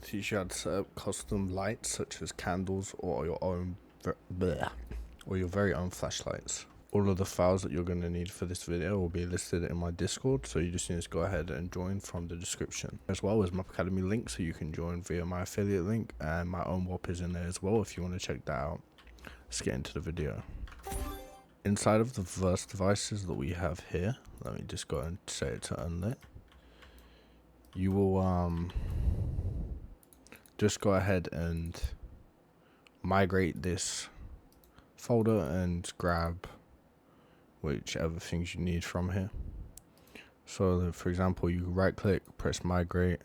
to teach you how to set up custom lights such as candles or your own or your very own flashlights. All of the files that you're going to need for this video will be listed in my Discord, so you just need to go ahead and join from the description, as well as my Academy link, so you can join via my affiliate link, and my own WAP is in there as well if you want to check that out. Let's get into the video. Inside of the verse devices that we have here, let me just go and set it to unlit. You will just go ahead and migrate this folder and grab whichever things you need from here. So for example, you right click, press migrate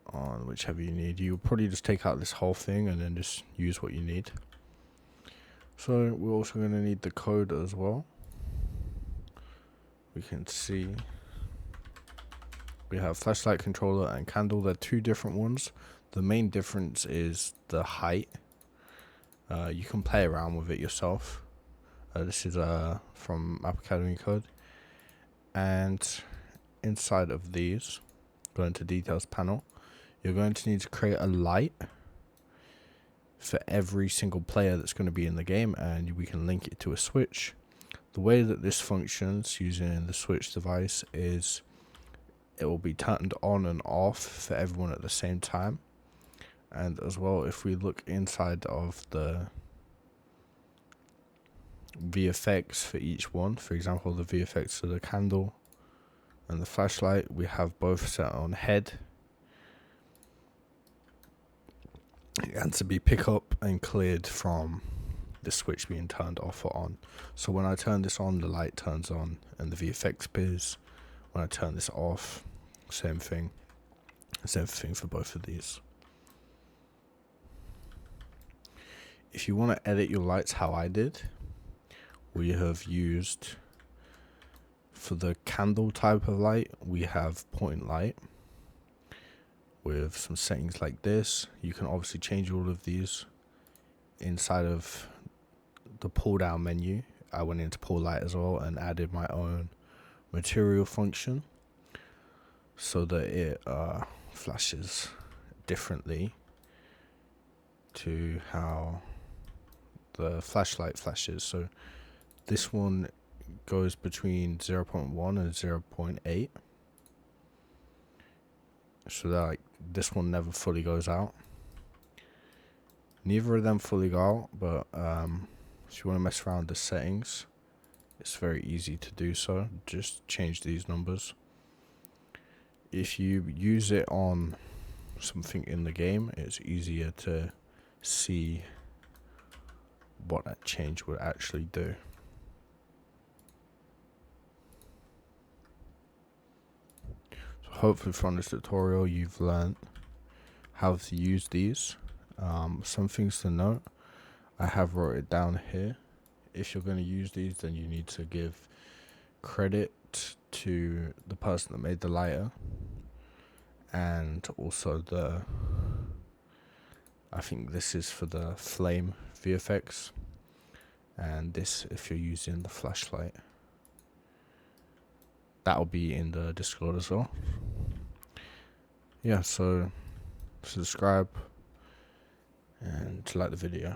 on whichever you need. You'll probably just take out this whole thing and then just use what you need. So we're also going to need the code as well. We can see we have flashlight controller and candle. They're two different ones. The main difference is the height. You can play around with it yourself. This is from App Academy code. And inside of these, go into details panel, you're going to need to create a light for every single player that's going to be in the game, and we can link it to a switch. The way that this functions using the switch device is it will be turned on and off for everyone at the same time. And as well, if we look inside of the VFX for each one, for example, the VFX for the candle and the flashlight, we have both set on head and to be pick up and cleared from the switch being turned off or on. So when I turn this on, the light turns on and the VFX appears. When I turn this off, same thing for both of these. If you want to edit your lights how I did, we have used, for the candle type of light, we have point light with some settings like this. You can obviously change all of these inside of the pull down menu. I went into pull light as well and added my own material function so that it flashes differently to how the flashlight flashes. So this one goes between 0.1 and 0.8, so that this one never fully goes out. Neither of them fully go out, but if you want to mess around with the settings, it's very easy to do so. Just change these numbers. If you use it on something in the game, it's easier to see what that change would actually do. So hopefully from this tutorial you've learned how to use these. Some things to note, I have wrote it down here. If you're going to use these, then you need to give credit to the person that made the lighter, and also I think this is for the flame VFX, and this if you're using the flashlight. That'll be in the Discord as well. Yeah, so subscribe and like the video.